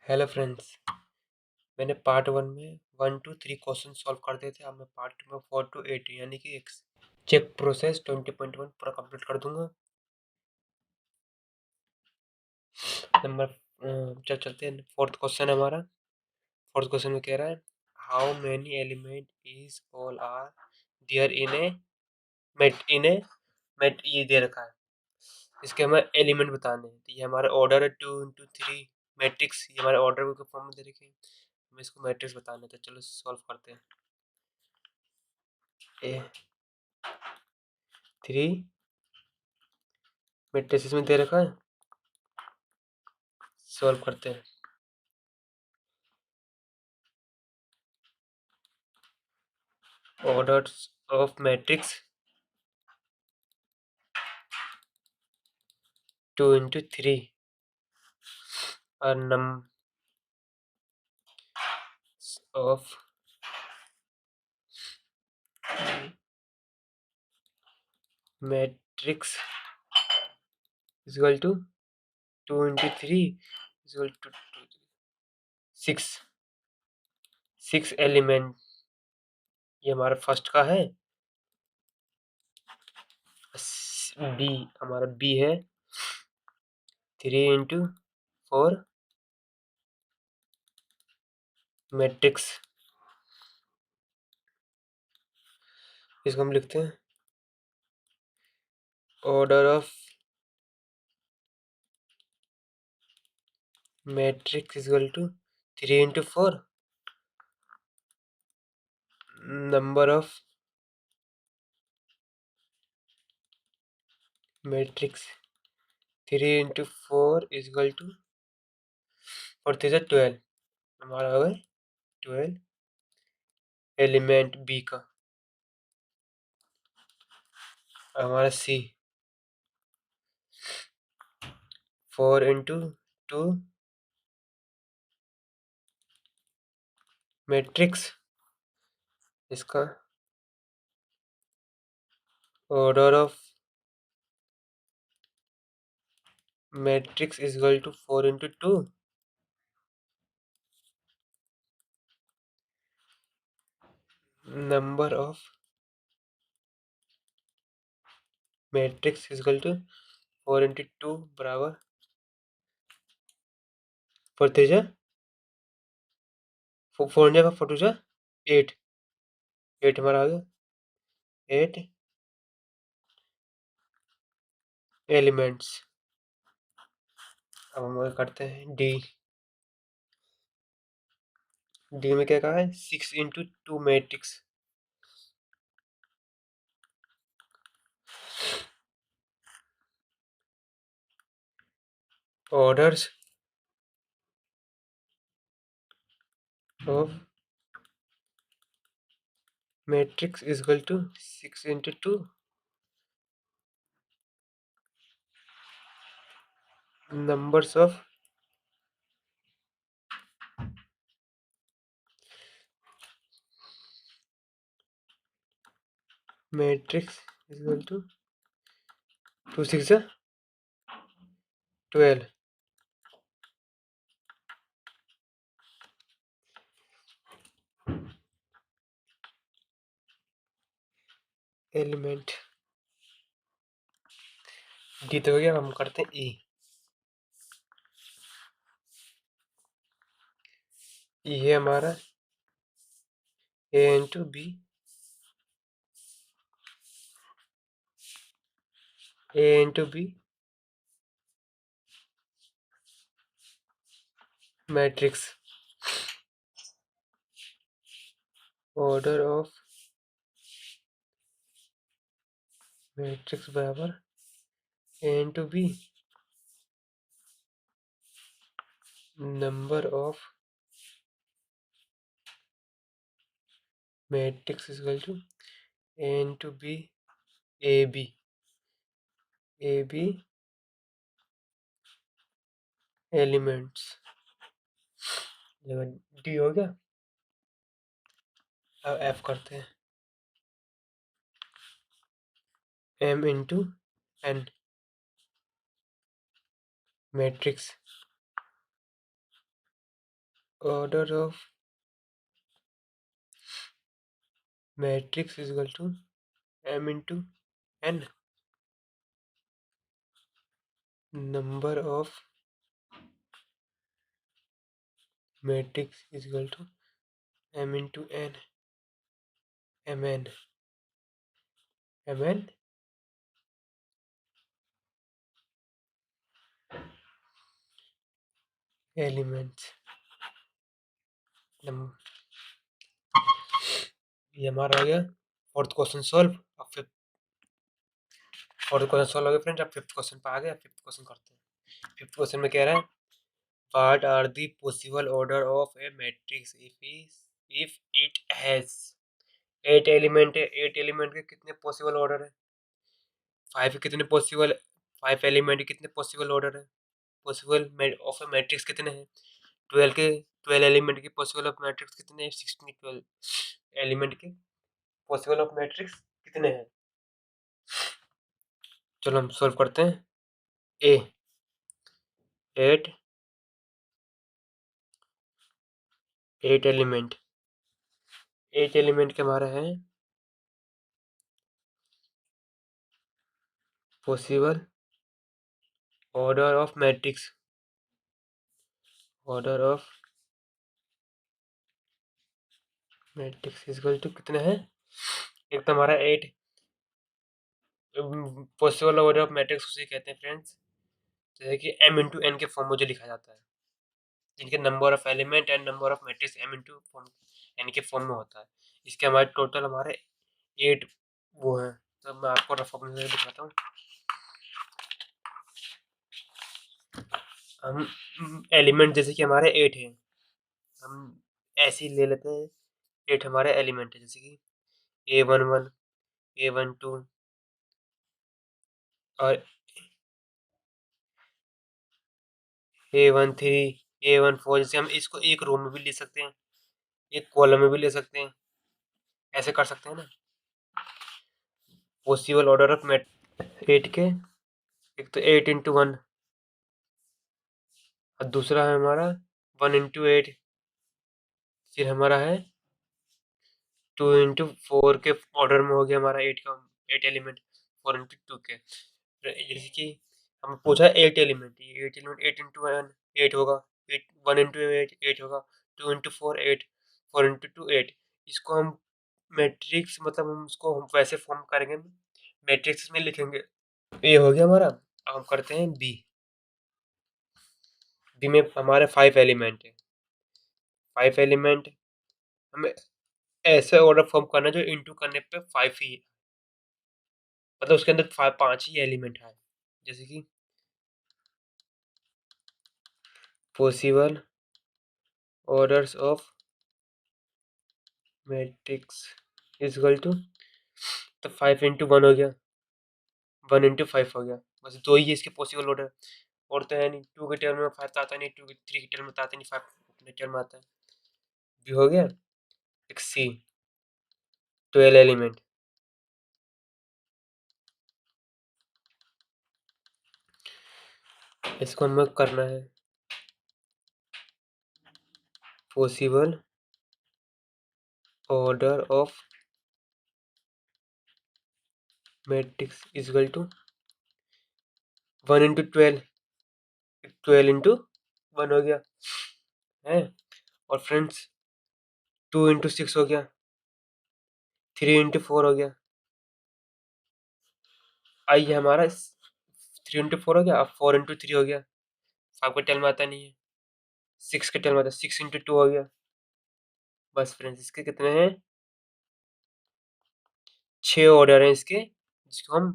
Hello friends. मैंने part one में 1 to 3 question solve कर दिए थे। अब मैं पार्ट टू में 4 to 8 यानी कि एक चेक प्रोसेस 20.1 पूरा कंप्लीट कर दूंगा। नंबर चलते हैं। फोर्थ क्वेश्चन है हमारा। फोर्थ क्वेश्चन में कह रहा है how many element is all are there in a mat ये दे रखा है। इसके हमें एलिमेंट बताने हैं। तो ये हमारा ऑर्डर है 2 into 3 मैट्रिक्स। ये हमारे ऑर्डर के फॉर्म में दे रखे हैं। हमें इसको मैट्रिक्स बताना है। तो चलो सॉल्व करते हैं। ए 3 मैट्रिसेस में दे रखा है। सॉल्व करते हैं। Orders of matrix 2 into 3 are numbers of matrix is equal to 2 into 3 is equal to 6 element. ये हमारा फर्स्ट का है। बी हमारा बी है 3 into 4 मैट्रिक्स। इसको हम लिखते हैं order of matrix is equal to 3 into 4 number of matrix 3 into 4 is equal to 4 3 12 हमारा हो गया 12 एलिमेंट बी का। हमारा सी 4 into 2 मैट्रिक्स। इसका order of matrix is equal to 4 into 2 number of matrix is equal to 4 into 2 बराबर 4 4 8 8 हमारा आ गया 8 elements. अब हम करते हैं डी। डी में क्या कहा है 6 into 2 matrix. Orders of matrix is equal to 6 into 2 numbers of matrix is equal to 2 6 12 element. D तो हो गया। हम करते हैं ई। ई है हमारा A into B A into B matrix. Order of matrix बराबर A into B number of matrix is equal to A into B AB elements. D हो गया। अब एफ करते हैं M into N matrix. Order of matrix is equal to m into n, number of matrix is equal to m into n, mn, mn elements. ये हमारा हो गया fourth question solve. अब फिफ्थ फोर्थ क्वेश्चन सॉल्व हो गया friends. अब fifth question पे आ गया, फिफ्थ क्वेश्चन करते हैं। फिफ्थ क्वेश्चन में कह रहा है what are the possible order of a matrix if it has 8 element है। 8 एलिमेंट के कितने पॉसिबल ऑर्डर है? 5 के कितने पॉसिबल, 5 एलिमेंट के कितने पॉसिबल ऑर्डर है? पॉसिबल ऑफ ए मैट्रिक्स कितने हैं? 12 के, 12 एलिमेंट के पॉसिबल ऑफ मैट्रिक्स कितने हैं? 16 के 12 एलिमेंट के पॉसिबल ऑफ मैट्रिक्स कितने हैं? चलो हम सॉल्व करते हैं। ए 8 8 एलिमेंट, 8 एलिमेंट के हमारे हैं possible order of matrix, order of matrix equal to कितने हैं? एक तो हमारा 8 पॉसिबल ऑर्डर ऑफ मैट्रिक्स उसे कहते हैं फ्रेंड्स जैसे कि m इंटू n के फॉर्म में जो लिखा जाता है, जिनके number of element and number of matrix m into n के फॉर्म में होता है। इसके हमारे टोटल हमारे 8 वो हैं। तो मैं आपको रफ फॉर्म में दिखाता हूँ। हम एलिमेंट जैसे कि हमारे 8 हैं, हम ऐसे ही ले लेते हैं। 8 हमारे एलिमेंट है जैसे कि A11, A12 और A13, A14। जैसे हम इसको एक रो में भी ले सकते हैं, एक कॉलम में भी ले सकते हैं, ऐसे कर सकते हैं ना। पॉसिबल ऑर्डर ऑफ मैट 8 के, एक तो 8 इंटू 1 और दूसरा है हमारा 1 इंटू 8, फिर हमारा है 2 इंटू 4 के ऑर्डर में हो गया हमारा 8 का, 8 एलिमेंट 4 इंटू 2 के। जैसे कि हमें पूछा 8 एलिमेंट, ये 8 एलिमेंट 8 इंटू 1 8 होगा, 8 1 इंटू 8 8 होगा, 2 इंटू 4 8, 4 इंटू 2 8। इसको हम मैट्रिक्स मतलब हम उसको हम वैसे फॉर्म करेंगे, मैट्रिक्स में लिखेंगे। ये हो गया हमारा। अब हम करते हैं बी। बी में हमारे 5 एलिमेंट है। 5 एलिमेंट हमें ऐसे ऑर्डर फॉर्म करना है जो इंटू करने पे 5 ही, मतलब उसके अंदर 5 ही एलिमेंट है। जैसे कि possible orders of matrix is equal to, तो 5 इंटू 1 हो गया, 1 इंटू 5 हो गया। बस दो ही है इसके पॉसिबल ऑर्डर, और तो है नहीं। 2 के टर्म में 5 तो आता नहीं, 2 के 3 के टर्म में तो आता नहीं, 5 अपने टर्म में आता है। बी हो गया। एक सी 12 एलिमेंट, इसको हमें करना है possible order of matrix is equal to 1 into 12, 12 into 1 हो गया है। और फ्रेंड्स 2 इंटू 6 हो गया, 3 इंटू 4 हो गया। आई हमारा 3 इंटू 4 हो गया, अब 4 इंटू 3 हो गया। 5 का टेल में आता नहीं है, 6 के टेल में आता है, 6 इंटू 2 हो गया। बस फ्रेंड्स इसके कितने हैं? 6 ऑर्डर हैं इसके, जिसको हम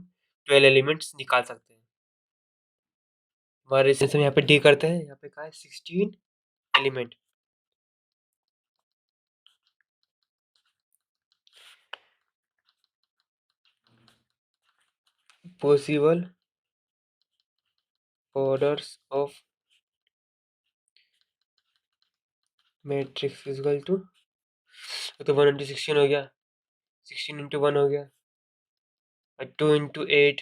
12 एलिमेंट्स निकाल सकते हैं। हमारे सेशन यहाँ पे डी करते हैं, यहाँ पे कहा है 16 element. Possible orders of matrix equal to, तो 1 इंटू 16 हो गया, 16 इंटू 1 हो गया, और 2 इंटू 8,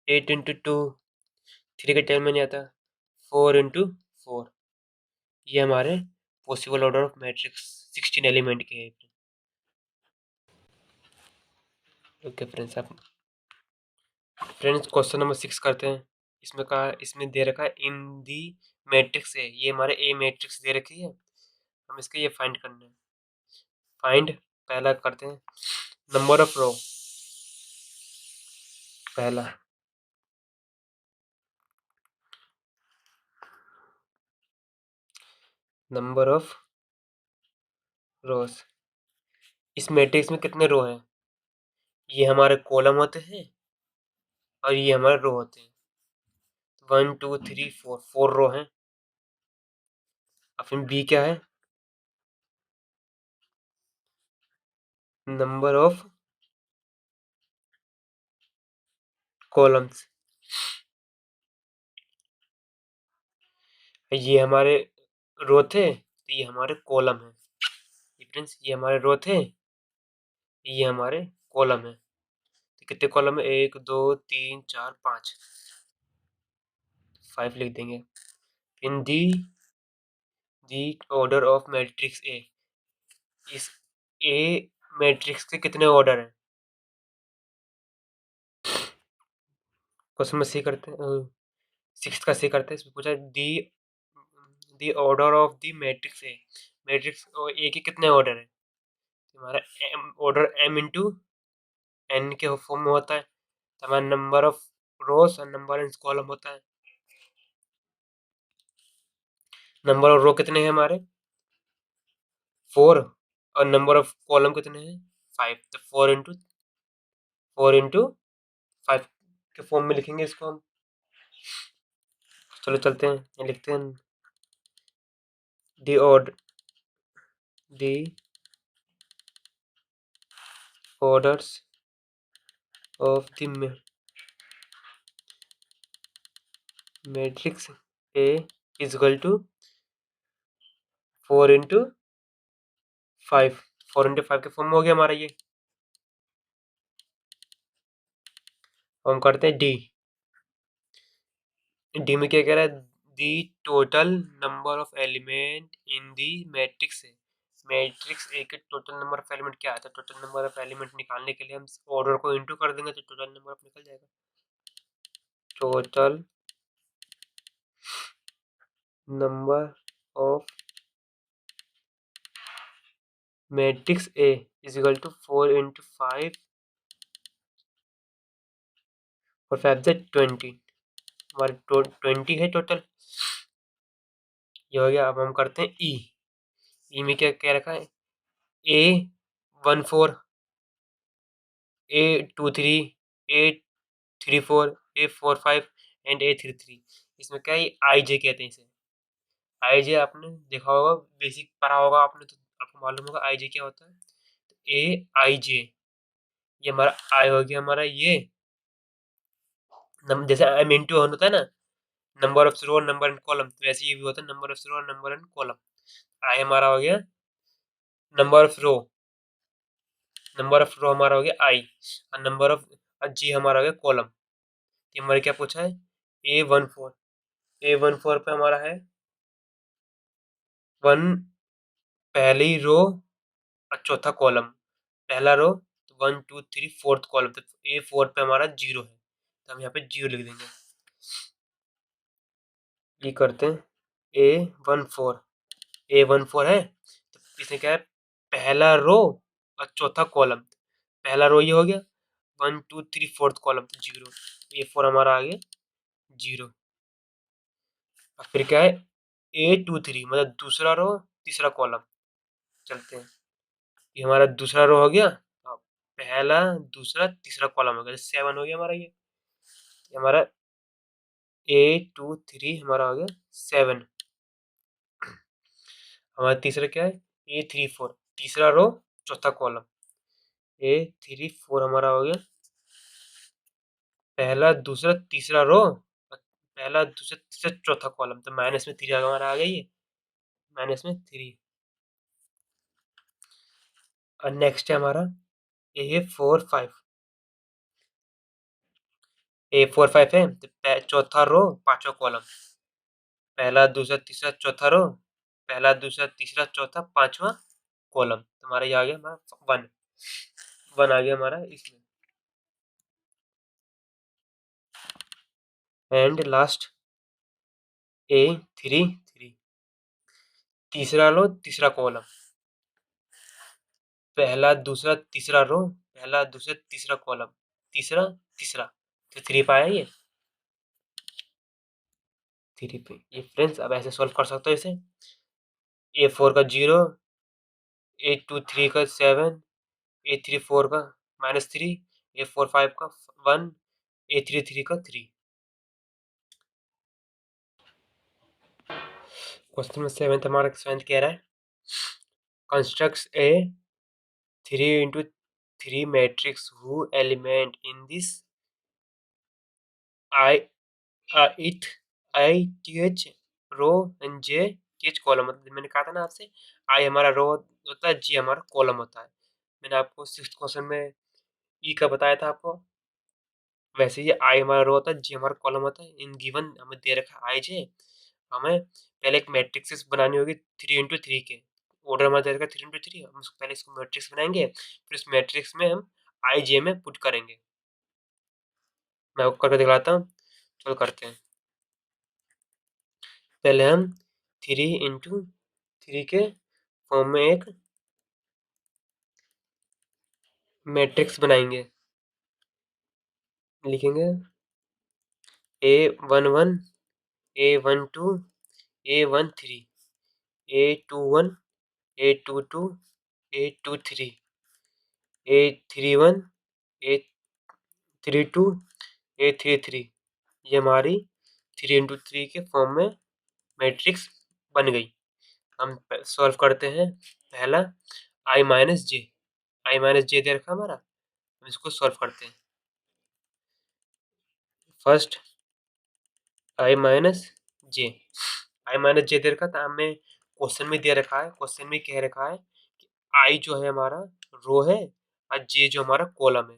8 इंटू 2, 3 का टेल में नहीं आता, 4 इंटू 4, ये हमारे possible order of matrix 16 element के है। ओके फ्रेंड्स, आप फ्रेंड्स क्वेश्चन नंबर 6 करते हैं। इसमें कहा, इसमें दे रखा है इन दी मैट्रिक्स ए, ये हमारे ए मैट्रिक्स दे रखी है, हम इसके ये फाइंड करना है। फाइंड पहला करते हैं नंबर ऑफ रो। पहला नंबर ऑफ रोज। इस मैट्रिक्स में कितने रो हैं? ये हमारे कॉलम होते हैं और ये हमारे रो होते हैं। 1 2 3 4, 4 रो हैं। और फिर बी क्या है? Number of columns. ये हमारे रो थे, तो ये हमारे कॉलम है। फ्रेंड्स ये हमारे रो थे, ये हमारे कॉलम है। तो कितने कॉलम है? 1 2 3 4 5, 5 लिख देंगे। In the order of matrix A, इस ए मैट्रिक्स के कितने ऑर्डर हैं? क्वेश्चन में सी करते हैं, सिक्स का सी करते हैं। इसमें पूछा दी order of the matrix A, matrix A के कितने ऑर्डर है? हमारा ऑर्डर एम इंटू एन के फॉर्म में होता है। तो हमारा नंबर ऑफ रोज और नंबर ऑफ कॉलम होता है। नंबर ऑफ रो कितने हैं हमारे? 4। और नंबर ऑफ कॉलम कितने हैं? 5। तो 4 इंटू 5 के फॉर्म में लिखेंगे इसको हम। चलो चलते हैं, ये लिखते हैं the orders of the matrix a is equal to 4 into 5। 4 into 5 के फॉर्म में हो गया हमारा ये। हम करते हैं डी में क्या कह रहा है? दी total number of element in the matrix A. Matrix A के टोटल नंबर ऑफ एलिमेंट क्या आता है? टोटल नंबर ऑफ एलिमेंट निकालने के लिए हम ऑर्डर को इनटू कर देंगे तो टोटल नंबर ऑफ निकल जाएगा। Total number of matrix a is equal to 4 into 5 और 5 से 20। हमारे 20 है टोटल। ये हो गया। अब हम करते हैं ई में क्या क्या रखा है? A14, A23, A34, A45 and A33। इसमें क्या है? आई जे कहते हैं इसे। आई जे आपने देखा होगा, बेसिक पढ़ा होगा आपने, तो आपको मालूम होगा आई जे क्या होता है। ए आई जे, ये हमारा आई हो गया हमारा ये। जैसे एम इंटू वन होता है ना, number of row number and column, तो वैसे ये भी होता है number of row number and column. I हमारा हो गया number of row, number of row हमारा हो गया आई, और नंबर ऑफ जी हमारा हो गया कॉलम। ये हमारे क्या पूछा है? A14। A14 पे हमारा है 1 पहली रो और चौथा कॉलम। पहला रो 1 2 3 फोर्थ कॉलम, तो A4 पे हमारा 0 है, तो हम यहाँ पे 0 लिख देंगे। ये करते हैं A14 है, तो इसमें क्या है? पहला रो और चौथा कॉलम। पहला रो ये हो गया, 1 2 3 फोर्थ कॉलम, तो 0। A4 हमारा आ गया 0। और फिर क्या है? A23 मतलब दूसरा रो तीसरा कॉलम। चलते हैं, ये हमारा दूसरा रो हो गया। अब पहला दूसरा तीसरा कॉलम हो गया, 7 हो गया हमारा ये हमारा A23 हमारा हो गया 7। हमारा तीसरा क्या है? A34 तीसरा रो चौथा कॉलम। A34 हमारा हो गया पहला दूसरा तीसरा रो, पहला दूसरा तीसरा चौथा कॉलम, तो माइनस में 3 हमारा आ गया ये, माइनस में 3। और नेक्स्ट है हमारा A45। A45 है, तो चौथा रो पांचवा कॉलम। पहला दूसरा तीसरा चौथा रो, पहला दूसरा तीसरा चौथा पांचवा कॉलम, तो हमारा ये आ गया हमारा 1 आ गया हमारा इसमें। एंड लास्ट A3 3, तीसरा रो तीसरा कॉलम, पहला दूसरा तीसरा रो, पहला दूसरा तीसरा कॉलम, तीसरा तीसरा, तो 3 पाया ये 3 पे। ये फ्रेंड्स अब ऐसे सॉल्व कर सकते हो इसे। A4 का 0, A2 3 का 7, A3 4 का -3, A4 5 का 1, A3 3 का 3। क्वेश्चन में सेवेंथ हमारा सेवेंथ कह रहा है constructs A 3 into 3 matrix whose element in this I it I th row and j th column, मतलब मैंने कहा था ना आपसे I हमारा रो होता है, J हमारा कॉलम होता है। मैंने आपको 6th क्वेश्चन में E का बताया था आपको, वैसे ही I हमारा रो होता है, J हमारा कॉलम होता है। इन गिवन हमें दे रखा है IJ, हमें पहले एक मैट्रिक्स बनानी होगी 3 into 3 के, ऑर्डर हमारा दे रखा है 3 into 3, हम पहले इसको मैट्रिक्स बनाएंगे, फिर इस मैट्रिक्स में हम IJ में पुट करेंगे। मैं आपको करके दिखाता हूँ, चलो करते हैं। पहले हम 3 into 3 के फॉर्म में एक मैट्रिक्स बनाएंगे, लिखेंगे A11 A12 A13 A21 A22 A23 A31 A32 A33। ये हमारी 3 into 3 के फॉर्म में मैट्रिक्स बन गई। हम सॉल्व करते हैं। पहला I-J दे रखा हमारा, हम इसको सॉल्व करते हैं। फर्स्ट I-J दे रखा था हमें, क्वेश्चन में दे रखा है, क्वेश्चन में कह रखा है कि I जो है हमारा रो है और J जो हमारा कॉलम है।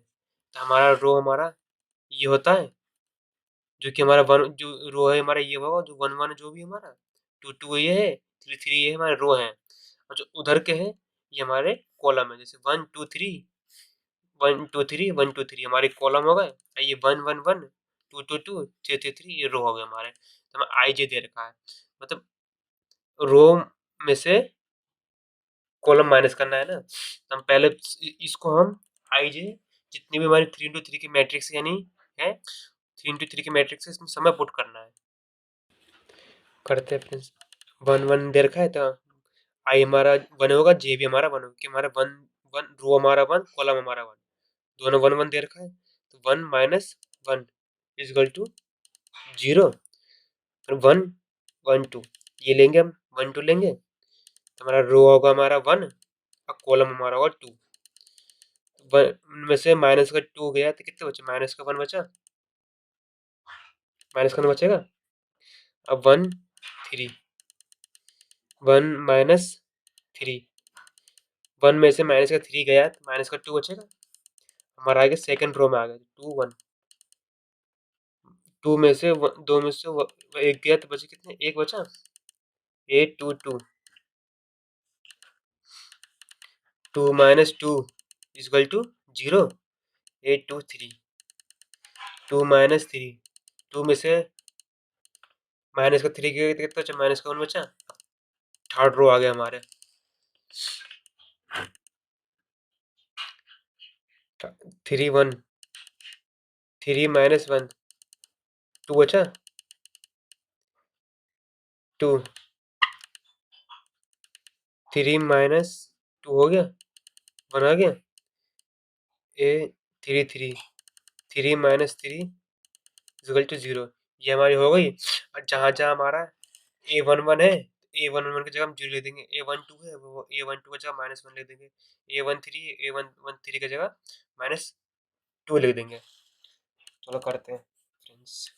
तो हमारा रो हमारा ये होता है, जो कि हमारा वन जो रो है हमारा ये होगा, जो 1 1 जो भी हमारा 2 2 ये है, 3 3 ये हमारे रो है, और जो उधर के हैं ये हमारे कॉलम है। जैसे 1 2 3 1 2 3 1 2 3 हमारे कॉलम हो गए, और ये 1 1 1 2 2 2 3 3 3 ये रो हो गए हमारे। तो हमें IJ दे रखा है, मतलब रो में से कॉलम माइनस करना है ना। तो हम पहले इसको हम IJ जितनी भी हमारी 3 into 3 की मैट्रिक्स यानी है 3 into 3 की मैट्रिक्स है, इसमें समय पुट करना है। करते हैं फ्रेंड्स। 1 1 दे रखा है, तो I हमारा 1 होगा, J भी हमारा 1 होगा, कि हमारा 1 1 रो हमारा 1 कॉलम हमारा 1, दोनों 1 1 दे रखा है, तो 1 - 1 इज इक्वल टू 0, फिर 1 1 2 ये लेंगे हम, 1 2 लेंगे, तो हमारा रो होगा हमारा 1 और कॉलम हमारा होगा 2। में से माइनस का 2 गया तो कितने बचे, माइनस का 1 बचा, माइनस का 1 बचेगा। अब 1 3 1 - 3, 1 में से माइनस का 3 गया तो माइनस का 2 बचेगा, हमारा आ गया सेकंड रो में आ गया 2 1। 2 में से 2 में से 1 गया तो बचे कितने, 1 बचा, 8 2 2 2 - 2 इज इक्वल टू 0 8 2 3 2 - 3, 2 में से माइनस का 3 गया तो कितना बचा, माइनस का 1 बचा, थर्ड रो आ गया हमारे। 3 1 3 - 1 2 बचा, 2 3 - 2 हो गया, 1 आ गया, ए 3 3 3 - 3 इक्वल टू 0। ये हमारी हो गई। और जहाँ जहाँ हमारा A11 है, A11 की जगह हम 0 ले देंगे, A12 है वो A12 की जगह -1 ले देंगे, A13 A13 की जगह -2 लिख देंगे। चलो करते हैं फ्रेंड्स।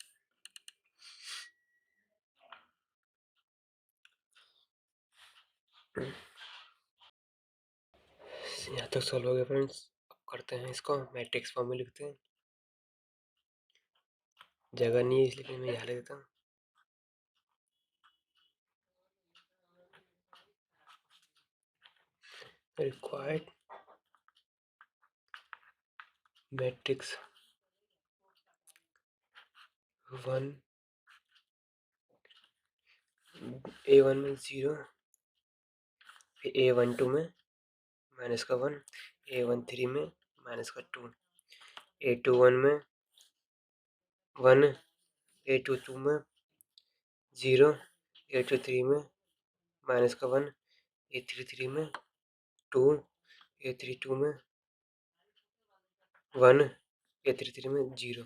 यहाँ तक सॉल्व हो गया फ्रेंड्स। अब करते हैं इसको मैट्रिक्स फॉर्म में लिखते हैं, जगह नहीं है इसलिए मैं यहाँ लिख देता हूँ। रिक्वायर्ड मैट्रिक्स 1 A1 में 0, A12 में माइनस का 1, A13 में माइनस का 2, A21 में 1, A22 में 0, A23 में माइनस का 1, A33 में 2, A32 में 1, A33 में 0।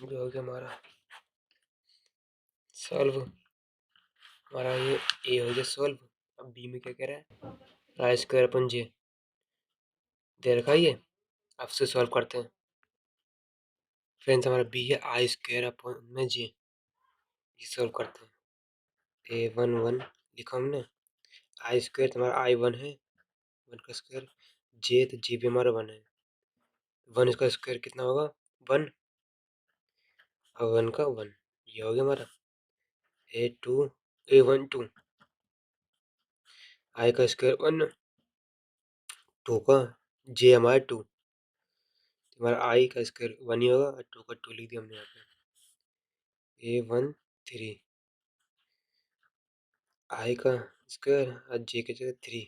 जो हो गया हमारा सॉल्व। हमारा ये ए हो गया सॉल्व। अब बी में क्या कह रहा है, आई स्क्वायर अपन जे दे रखा है ये, अब से सॉल्व करते हैं फ्रेंड्स। हमारा बी है आई स्क्वायर अपन में जे, ये सॉल्व करते हैं। A11 लिखा हमने, आई स्क्वायर तुम्हारा I1 है, 1 का स्क्वायर, जे तो जे भी हमारा 1 है, 1 इसका स्क्वायर कितना होगा 1, और 1 का 1, ये हो गया हमारा A12 आई का स्क्वायर 1, 2 का जे हमारा 2, तुम्हारा आई का स्क्वायर 1 ही होगा और 2 का 2 लिख दिया हमने यहाँ पे। A13 आई का स्क्वायर और जे की जगह 3,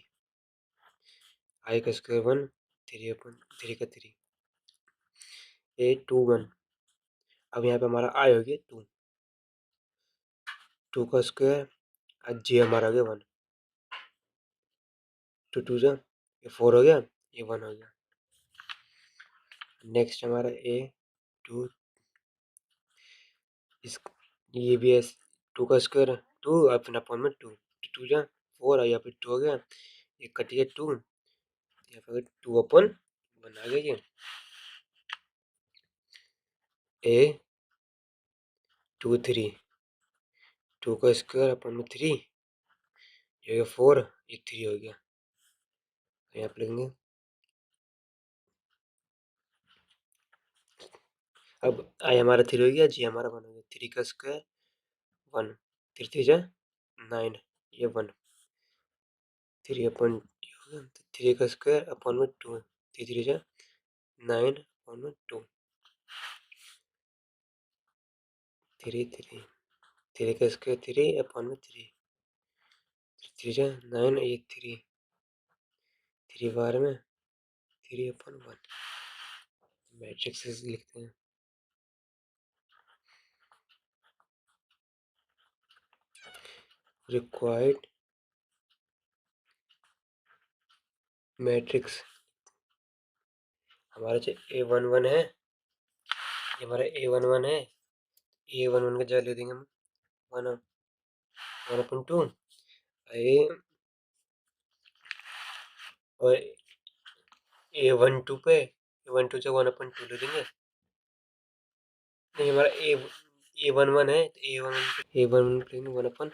आई का स्क्वायर 1, 3 का 3, A21। अब यहाँ पे हमारा आई हो गया 2, 2 का स्क्वायर और जे हमारा हो गया 1, 2 2 जा, ये 4 हो गया, ये 1 हो गया। नेक्स्ट हमारा A2, इस ये भी है 2 का स्क्वायर 2 और फिर अपॉन में 2, 2 जा 4 और यहाँ पे 2 हो गया, ये कट गया 2, यहाँ पे 2 अपॉन 1 आ गया ये A23, 2 का स्क्वायर अपॉन में 3, ये हो गया 4, ये 3 हो गया, यहाँ पे लिखेंगे। अब आई हमारा 3 हो गया, जी हमारा 1 हो गया, 3 का स्क्वायर 1, 3 3 जा 9, ये 1, 3 अपॉन 3 का स्क्वायर अपॉन में 2, 3 3 जा 9 अपॉन में 2, 3 3, 3 का स्क्वायर 3 अपॉन में 3, 3 जा 9, ये 3, 3 बार में 3 अपॉन 1, मैट्रिक्स लिखते हैं। रिक्वायर्ड मैट्रिक्स हमारा जो A11 है, ये हमारा A11 है, A11 का जगह ले देंगे हम 1/2, और A12 पे A12 से 1/2 ले देंगे। नहीं, हमारा A11 है, A11 पे लिखेंगे 1/1,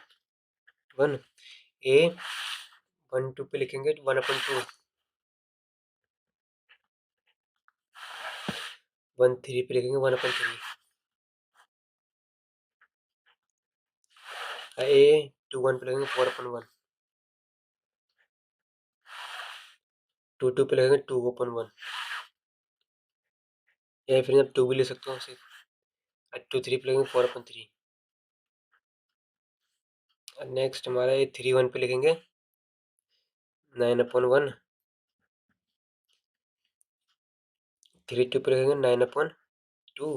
A12 पे लिखेंगे 1/2, 13 पे लिखेंगे 1/3, A21 पे लिखेंगे 4/1, 22 पे लिखेंगे 2/1, या फिर आप 2 भी ले सकते हो सिर्फ, और 23 पे लिखेंगे 4/3। नेक्स्ट हमारा A31 पे लिखेंगे 9/1, 32 पे लिखेंगे 9/2,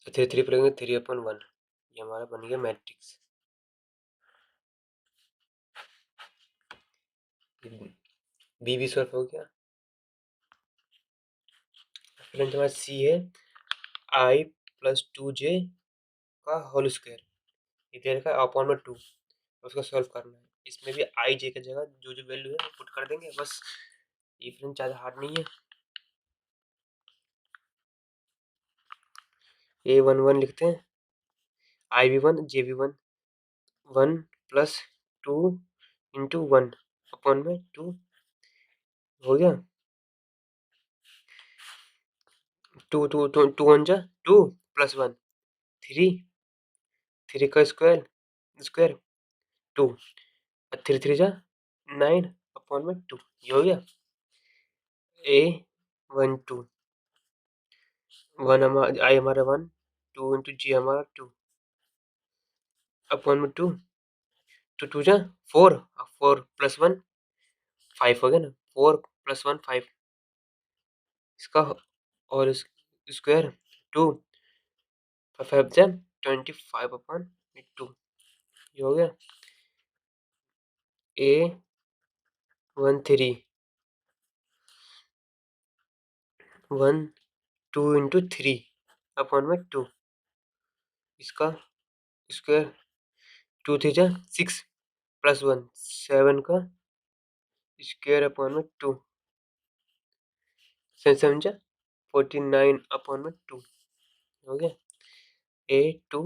33 पे लिखेंगे 3/1। ये हमारा बन गया मैट्रिक्स। बी भी सॉल्व हो गया। फ्रेंड्स हमारा सी है I + 2j का होल स्क्वायर, ये दे रखा है अपॉन में 2, उसको सॉल्व करना है। इसमें भी आई जे की जगह जो जो वैल्यू है वो पुट कर देंगे बस, ये फ्रेंड ज़्यादा हार्ड नहीं है। A11 लिखते हैं, I भी 1 जे भी 1, 1 + 2 × 1 अपॉन में 2 हो गया, 2 2 2 2 1 जा 2 + 1 3, 3 का स्क्वायर 2, 3 3 जा 9 अपॉन में 2, ये हो गया। ए 1 2 1 आई हमारा 1, 2 इंटू जी हमारा 2 अपॉन में 2, 2 2 जा 4, 4 प्लस 1 5 हो गया ना, 4 प्लस 1 5, इसका और स्क्वायर 2 5 जा 25 अपॉन 2, ये हो गया। ए 1 3 1 2 इंटू 3 अपॉन में 2, इसका स्क्वायर 2 3 जा 6 प्लस 1 7 का स्क्वायर अपॉन में 2, 7 7 जा 49 अपॉन में 2, हो गया। ए 2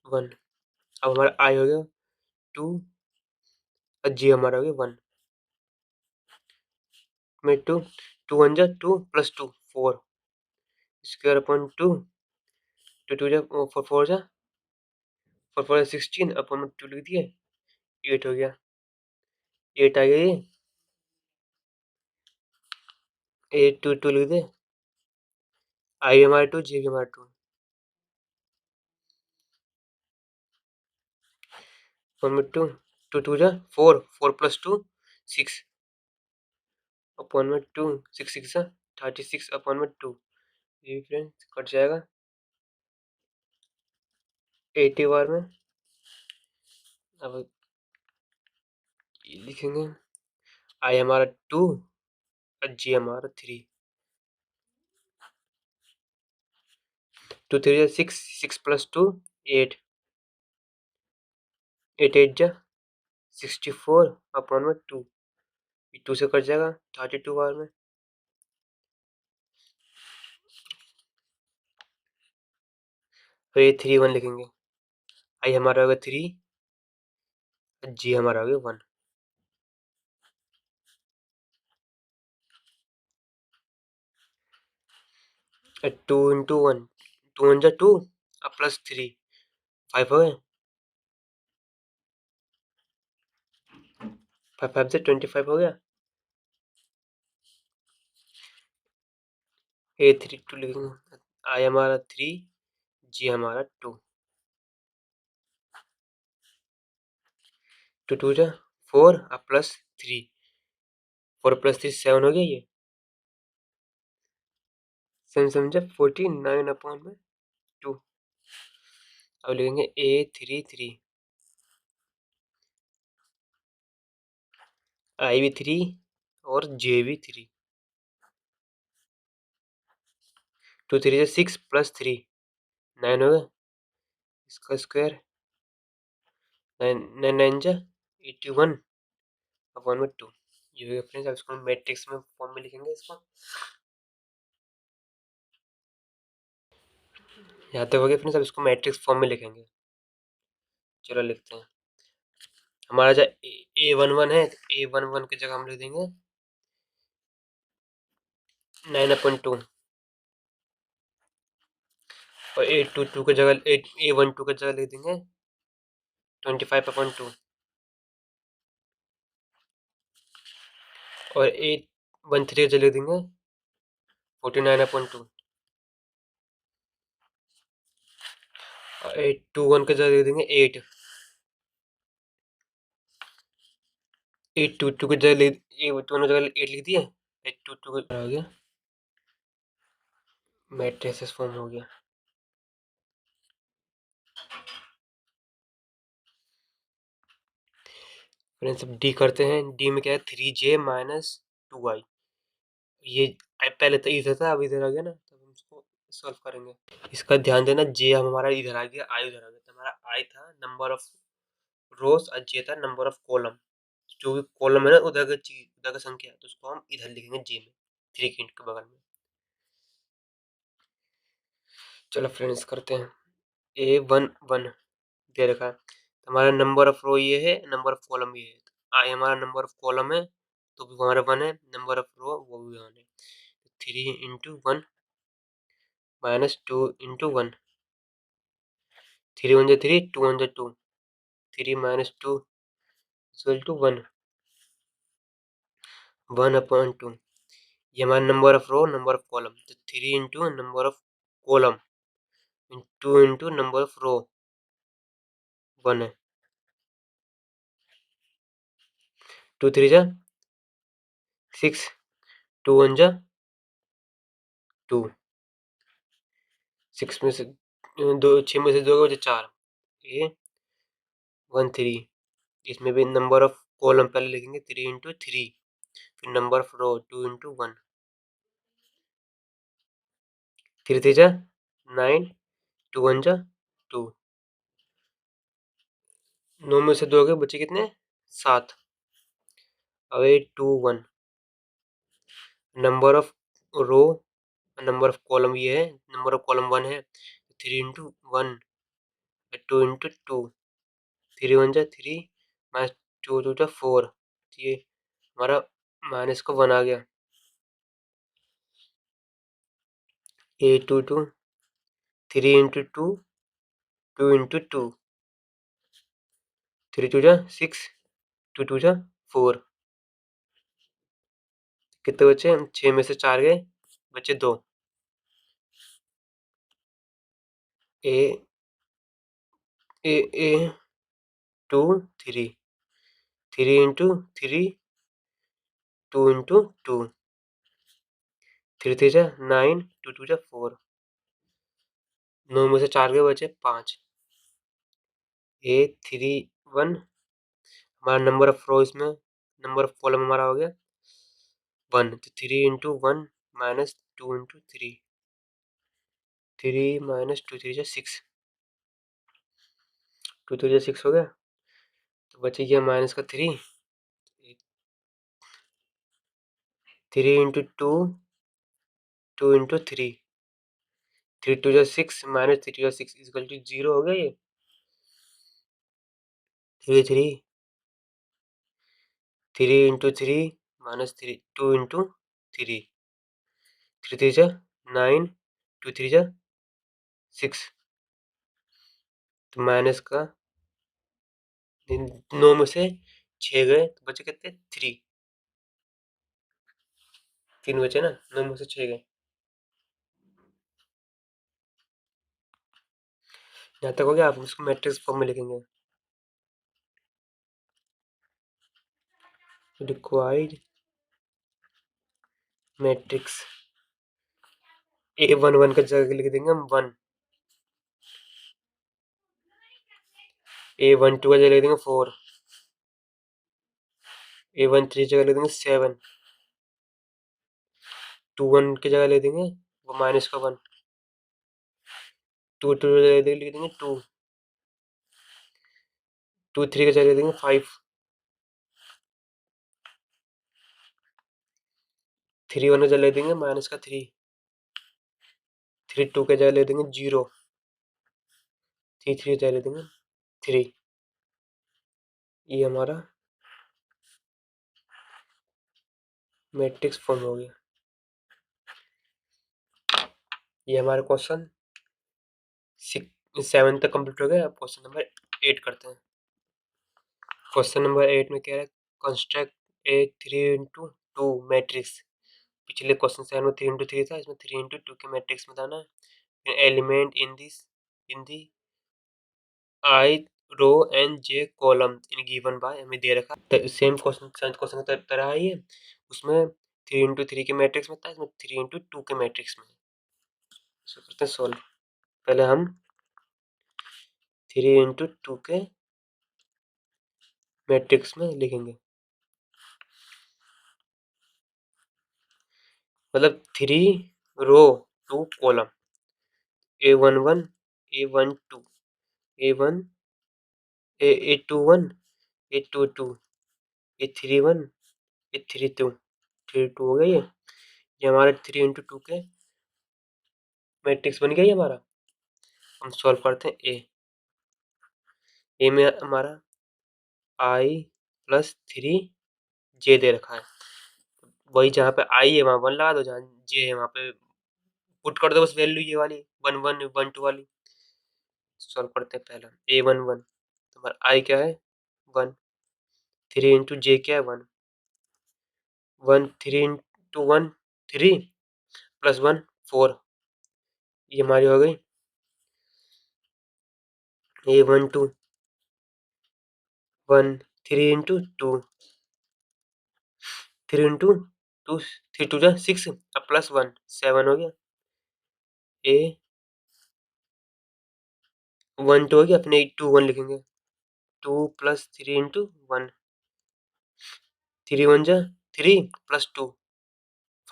1, अब हमारा आई हो गया 2 और जी हमारा हो गया 1 में 2 2 1 जा 2 प्लस 2 4 स्क्वायर अपॉन 2 2 2 जा 4 4 जा 4 4 16 अपॉन में 2 लिख दिए, 8 हो गया। 8 आ गया ये, 8 2 2 लिख दे, आई हमारा 2 जी हमारा 2 अपॉन में 2 2 2 जा 4 4 प्लस 2 6 अपॉन में 2 6 6 जा 36 अपॉन में 2, ये फ्रेंड्स कट जाएगा 80 बार में। अब ये लिखेंगे आई हमारा 2 और जी हमारा 3, 2 3 जा 6 6 प्लस 2 8 8 8 जा 64 अपॉन में 2, 2 से कट जाएगा 32 बार में। तो ये 3 1 लिखेंगे, आई हमारा होगा 3 और जी हमारा हो गया 1। 2 इंटू 1 2 1 जा 2 और प्लस 3 5 हो गए, 5 5 से 25 हो गया। ए 3 2 लिखेंगे, आई हमारा 3 जी हमारा 2, 2 2 जा 4 और प्लस 3 4 प्लस 3 7 हो गया, ये 7 7 जा 49 अपॉन में 2। अब लिखेंगे ए 3 3 आई भी 3 और जे भी 3, 2 3 जा 6 प्लस 3 9 हो गया, इसका स्क्वायर 9 9 9 जा 81 अपॉन में 2, ये हो गया फ्रेंड्स। अब इसको मैट्रिक्स में फॉर्म में लिखेंगे, इसको यहाँ तक हो गया फ्रेंड्स। अब इसको मैट्रिक्स फॉर्म में लिखेंगे, चलो लिखते हैं। हमारा जो A11 है, A11 की जगह हम लिख देंगे 9/2 और A22 की जगह A12 की जगह लिख देंगे 25/2 और A13 की जगह लिख देंगे 49/2 और A21 की जगह लिख देंगे 8, A22 की जगह दोनों जगह 8 लिख दिए, A22 का हो गया मैट्रिक्स फॉर्म हो गया। फ्रेंड्स अब डी करते हैं, डी में क्या है 3j माइनस 2i, ये पहले तो इधर था अब इधर आ गया ना, तब हम इसको सॉल्व करेंगे। इसका ध्यान देना, जे हमारा इधर आ गया, आई उधर आ गया, तो हमारा आई था नंबर ऑफ रोज और जे था नंबर ऑफ कॉलम, जो भी कॉलम है ना उधर का चीज उधर का संख्या है, तो उसको हम इधर लिखेंगे जे में 3 के इंट के बगल में। चलो फ्रेंड्स करते हैं, A11 दे रखा है, तो हमारा नंबर ऑफ रो ये है, नंबर ऑफ कॉलम ये है, तो आई हमारा नंबर ऑफ कॉलम है तो भी हमारा 1 है, नंबर ऑफ रो वो भी 1 है, 3 इंटू 1 माइनस 2 इंटू 1, 3 1 जा 3 2 1 जा 2, 3 माइनस 2 इक्वल टू 1/2। ये हमारा number of row, number of column, तो 3 into number of column two into number of row 1 है। 2 3 जा 6, 2 1 जा 2, 6 में से 6 में से 2 बचे 4, ये 1 3। इसमें भी नंबर ऑफ कॉलम पहले लिखेंगे 3 इंटू 3, फिर नंबर ऑफ रो 2 इंटू 1, 3 3 जा 9, 2 1 जा 2, 9 में से 2 के बचे कितने 7, अब 2 1। Number of row, number of column ये है, नंबर ऑफ कॉलम 1 है, 3 इंटू 1, 2 इंटू 2, 3 1 जा 3, माइनस 2 2 जा 4, ये हमारा माइनस का 1 आ गया। 8 2 2, 3 इंटू 2, 2 इंटू 2, 3 2 जा 6, 2 2 जा 4, कितने बचे 6 में से 4 गए, बचे 2, ए ए ए 2 3, 3 इंटू 3, 2 इंटू 2, 3 3 जा 9, 2 2 जा 4, 9 में से 4 गए बचे 5, 3 1। हमारा नंबर ऑफ रो इसमें, नंबर ऑफ कॉलम हमारा हो गया 1, तो 3 इंटू 1 माइनस 2 इंटू 3, 3 माइनस 2 3 जा 6, 2 3 जा 6 हो गया, तो बचे गया माइनस का 3, 3 इंटू 2, 2 इंटू 3, 3 2 जा 6 माइनस 3 2 जा 6 इक्वल टू 0 हो गया ये। 3 इंटू 3 माइनस 3, 2 इंटू 3, 3 3 जा 9, 2 3 जा 6, तो माइनस का 9 में से 6 गए तो बचे कितने 3, 3 बचे ना, 9 में से 6 गए। यहाँ तक हो गया, आप उसको मैट्रिक्स फॉर्म में लिखेंगे। रिक्वायर्ड मैट्रिक्स A11 का जगह लिख देंगे हम 1, A12 का जगह लिख देंगे 4, A13 जगह लिख देंगे 7, 2 1 की जगह लिख देंगे वो माइनस का 1, 2 2 की जगह लिख देंगे 2, 2 3 की जगह लिख देंगे 5, 3 1 की जगह लिख देंगे माइनस का 3, 3 2 की जगह लिख देंगे 0, 3 3 की जगह लिख देंगे 3। ये हमारा मैट्रिक्स फॉर्म हो गया। ये हमारा क्वेश्चन 7 तक कंप्लीट हो गया। अब क्वेश्चन नंबर 8 करते हैं। क्वेश्चन नंबर 8 में कह रहा है कंस्ट्रक्ट ए 3 इंटू 2 मैट्रिक्स। पिछले क्वेश्चन 7 में 3 इंटू 3 था, इसमें 3 इंटू 2 के मैट्रिक्स में था ना। Element in the i row and j column in given by, हमें दे रखा सेम क्वेश्चन, क्वेश्चन की तरह है ये। उसमें 3 इंटू 3 के मैट्रिक्स में था, इसमें 3 इंटू 2 के मैट्रिक्स में। इसको करते हैं सॉल्व। पहले हम 3 इंटू 2 के मैट्रिक्स में लिखेंगे, मतलब 3 रो 2 column, A11 A12 A1 A21 A22 A31 A32 32 हो गया ये हमारा 3 इंटू 2 के मैट्रिक्स बन गया ये हमारा। हम सॉल्व करते हैं ए में हमारा I प्लस 3 जे दे रखा है, वही जहाँ पे I है वहाँ 1 लगा दो, जहाँ जे है वहाँ पे पुट कर दो बस वैल्यू ये वाली 1 1 1 2 वाली। सॉल्व करते हैं पहला A11, तो हमारा I क्या है 1, 3 इंटू जे क्या है 1, 3 इंटू 1 3 प्लस 1 4, ये हमारी हो गई ये 1 2 1 3 इंटू 2 3 इंटू 2 3 2 जा 6 अब प्लस 1 7 हो गया ए 1 2 हो गया अपने 2 1 लिखेंगे 2 प्लस 3 इंटू 1 3 1 जा 3 प्लस 2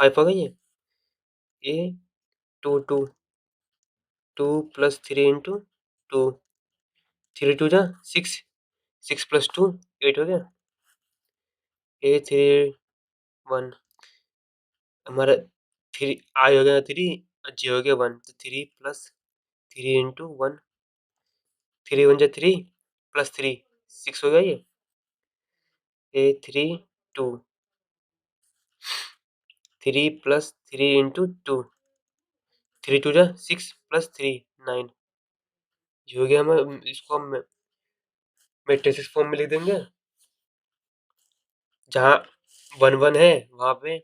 5 हो गई है ए 2 2 2 प्लस 3 इंटू 2 3 2 जा 6 6 प्लस 2 8 हो गया ए 3 1 हमारा 3 आई हो गया 3 और जे हो गया 1 तो 3 प्लस 3 इंटू 1 3 1 जा 3 प्लस 3 6 हो गया ये ए 3 2 3 प्लस 3 इंटू 2 3 2 जा 6 प्लस 3 9 ये हो गया हम इसको हम मैट्रिसेस फॉर्म में लिख देंगे जहाँ 1 1 है वहाँ पे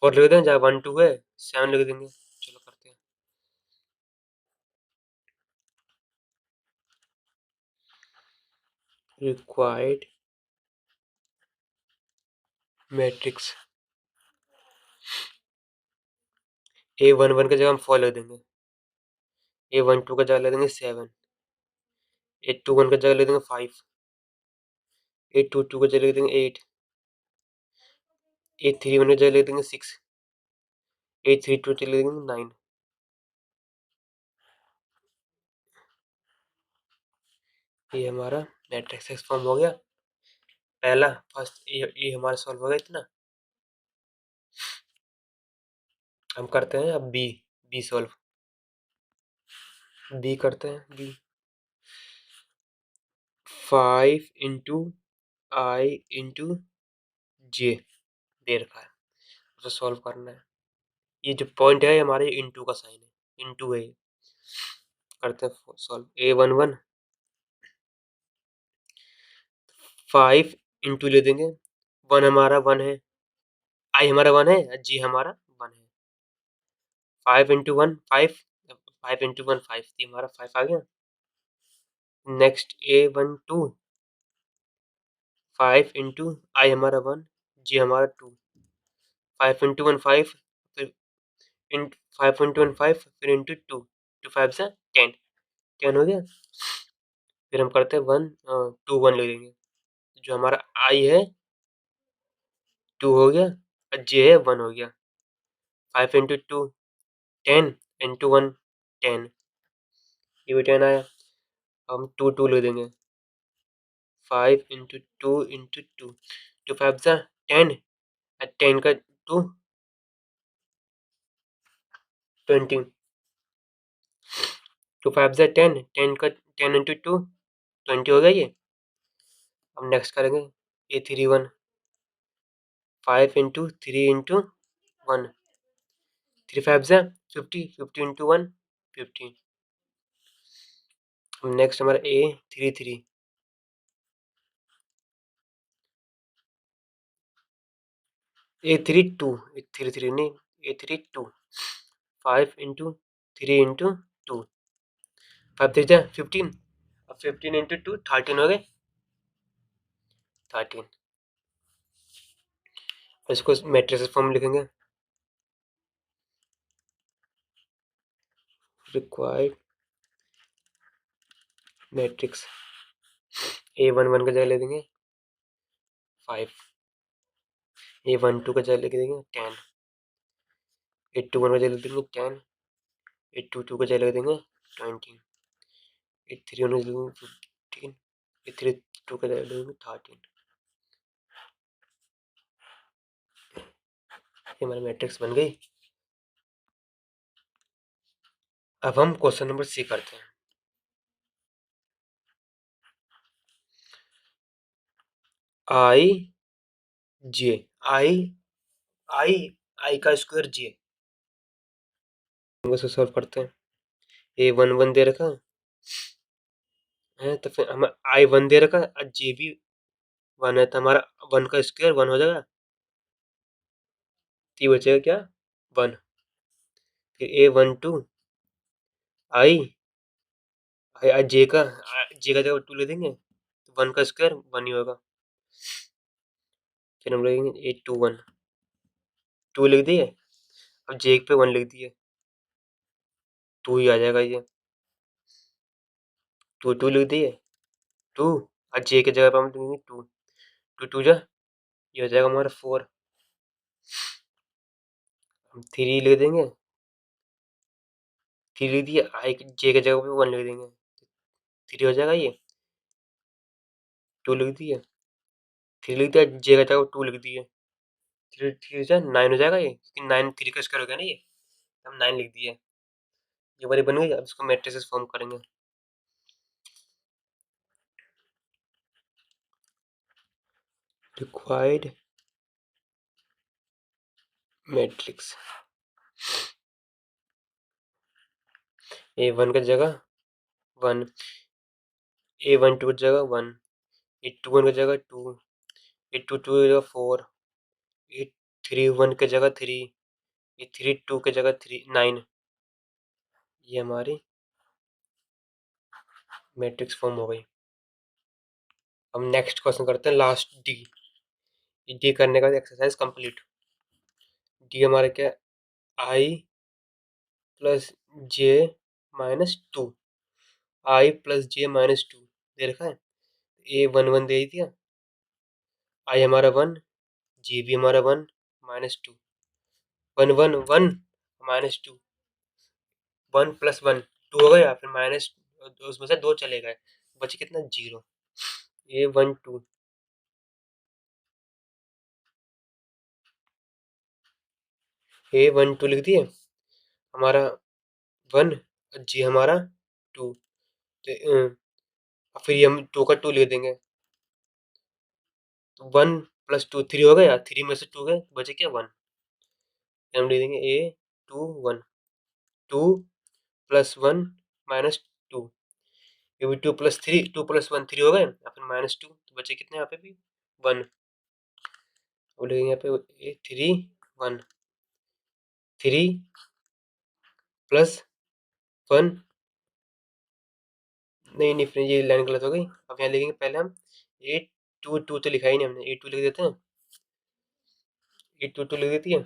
4 लिख देंगे जहाँ 1 2 है 7 लिख देंगे चलो करते हैं रिक्वायर्ड मैट्रिक्स ए 1 1 की जगह हम 4 लिख देंगे ए 1 2 का जगह लिख देंगे 7 ए 2 1 का जगह लिख देंगे 5 ए 2 2 का जगह लिख देंगे 8 ए 3 1 का जगह लिख देंगे 6 ए 3 2 का जगह लिख देंगे 9 ये हमारा मैट्रिक्स फॉर्म हो गया पहला फर्स्ट ये हमारा सॉल्व हो गया इतना हम करते हैं अब बी बी सॉल्व बी करते हैं बी 5 इंटू आई इंटू जे दे रखा है उसे सॉल्व करना है ये जो पॉइंट है हमारे इंटू का साइन है इंटू है करते हैं सॉल्व ए 1 1 5 इंटू ले देंगे 1 हमारा 1 है आई हमारा 1 है जी हमारा 1 है 5 इंटू 1 5 5 इंटू 1 5 ये हमारा 5 आ गया नेक्स्ट ए 1 2 5 इंटू आई हमारा 1 जी हमारा 2 5 इंटू 1 5 फिर 5 इंटू 1 5 फिर इंटू 2 2 5 से 10 10 हो गया फिर हम करते हैं 1 2 1 ले लेंगे जो हमारा आई है 2 हो गया और जे है 1 हो गया 5 इंटू 2 10 इंटू 1 10 ये भी 10 आया हम 2 2 ले देंगे 5 इंटू 2 इंटू 2 2 5 से 10 और 10 का 2 20 2 5 से 10 10 का 10 इंटू 2 20 हो गया ये अब नेक्स्ट करेंगे ए 3 1 5 इंटू 3 इंटू 1 3 5 से 50 50 इंटू 1 50 अब नेक्स्ट हमारा ए 3 3 ए 3 2 ए 3 3 नहीं ए 3 2 5 इंटू 3 इंटू 2 5 3 जा 15 अब 15 इंटू 2 13 हो गए 13 इसको मैट्रिक्स फॉर्म में लिखेंगे रिक्वायर्ड मैट्रिक्स ए 1 1 का जगह ले देंगे 5 ए 1 2 का जगह लिख देंगे 10 ए 2 1 का जगह लिख देंगे 10 ए 2 2 का जगह लिख देंगे 20 ए 3 1 का जगह लिख देंगे 15 ए 3 2 का जगह लिख देंगे 13 ये हमारी मैट्रिक्स बन गई अब हम क्वेश्चन नंबर सी करते हैं आई जे आई आई आई का स्क्वायर जे से सॉल्व करते हैं ए 1 1 दे रखा है तो फिर हमें आई 1 दे रखा है और जे भी 1 है तो हमारा 1 का स्क्वायर 1 हो जाएगा, तो ये बचेगा क्या 1। फिर A12 आई जे का जगह 2 ले देंगे तो 1 का स्क्वायर 1 ही होगा। फिर हम लिखेंगे A21 2 लिख दिए, अब जे पे 1 लिख दिए, 2 ही आ जाएगा ये। 2 लिख दिए 2, और जे की जगह पे हम लिखेंगे 2, 2 जा ये हो जाएगा हमारा 4। हम 3 लिख देंगे, 3 लिख दिए, आई जे की जगह पे 1 लिख देंगे, 3 हो जाएगा ये। 2 लिख दिए, 3 लिख दिया, जे का जगह 2 लिख दिए, 3 3 जा 9 हो जाएगा ये, क्योंकि 9 3 का स्क्वायर हो गया ना ये, हम 9 लिख दिए। ये वाली बन गई, अब इसको मैट्रिसेस फॉर्म करेंगे। रिक्वायर्ड मैट्रिक्स A1 की जगह 1, A12 की जगह 1, A21 की जगह 2, A22 की जगह 4, A31 की जगह 3, A32 की जगह 9। ये हमारी मैट्रिक्स फॉर्म हो गई। हम नेक्स्ट क्वेश्चन करते हैं, लास्ट डी। डी करने का एक्सरसाइज कंप्लीट। डी हमारा क्या है, आई प्लस जे माइनस 2, आई प्लस जे माइनस 2 दे रखा है। A11 दे दिया, आई हमारा 1, जे भी हमारा 1 माइनस 2, 1 1 1 माइनस 2, 1 प्लस 1 2 हो गया, फिर माइनस उसमें से 2 चले गए, बचे कितना 0। A12 A12 लिख दिए, हमारा 1 और जी हमारा 2, तो फिर ये हम 2 का 2 लिख देंगे, तो 1 प्लस 2 3 हो गया, 3 में से 2 गए तो बचे क्या 1। हम लिख देंगे A21 2 प्लस 1 माइनस 2, ये भी 2 प्लस 3 2 प्लस 1 3 हो गए, या फिर माइनस 2, तो बचे कितने यहाँ पे भी 1। अब लिखेंगे यहाँ पे A31 3 प्लस 1, नहीं फिर ये लाइन गलत हो गई। अब यहाँ लिखेंगे पहले हम A22 तो लिखा ही नहीं हमने, A2 लिख देते हैं, A22 लिख देती है,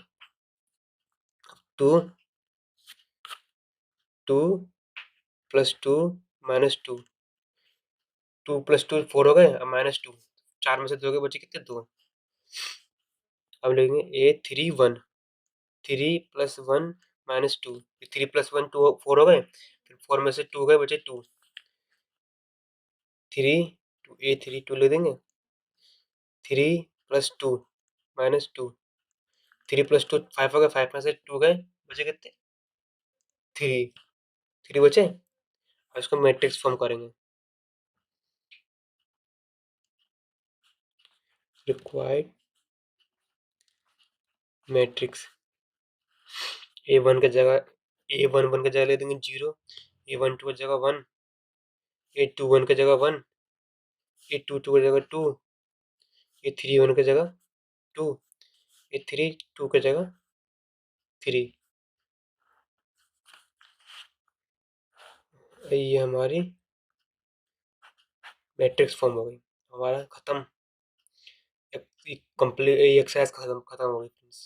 2 2 प्लस 2 माइनस 2, 2 प्लस 2 4 हो गए, अब माइनस 2, 4 में से 2 के बचे कितने 2। अब लिखेंगे A31 3 प्लस 1 माइनस 2, 3 प्लस 1 2 4 हो गए, फिर 4 में से 2 गए बचे 2, 3 2 A32 लिख देंगे, 3 प्लस 2 माइनस 2, 3 प्लस 2 5 हो गए, 5 में से 2 गए बचे कितने 3, 3 बचे। अब इसको मैट्रिक्स फॉर्म करेंगे। रिक्वायर्ड मैट्रिक्स A1 की जगह A11 की जगह ले देंगे 0, A12 की जगह 1, A21 की जगह 1, A22 की जगह 2, A31 की जगह 2, A32 की जगह 3। ये हमारी मैट्रिक्स फॉर्म हो गई, हमारा खत्म, कंप्लीट एक्सरसाइज खत्म खत्म हो गई फ्रेंड्स।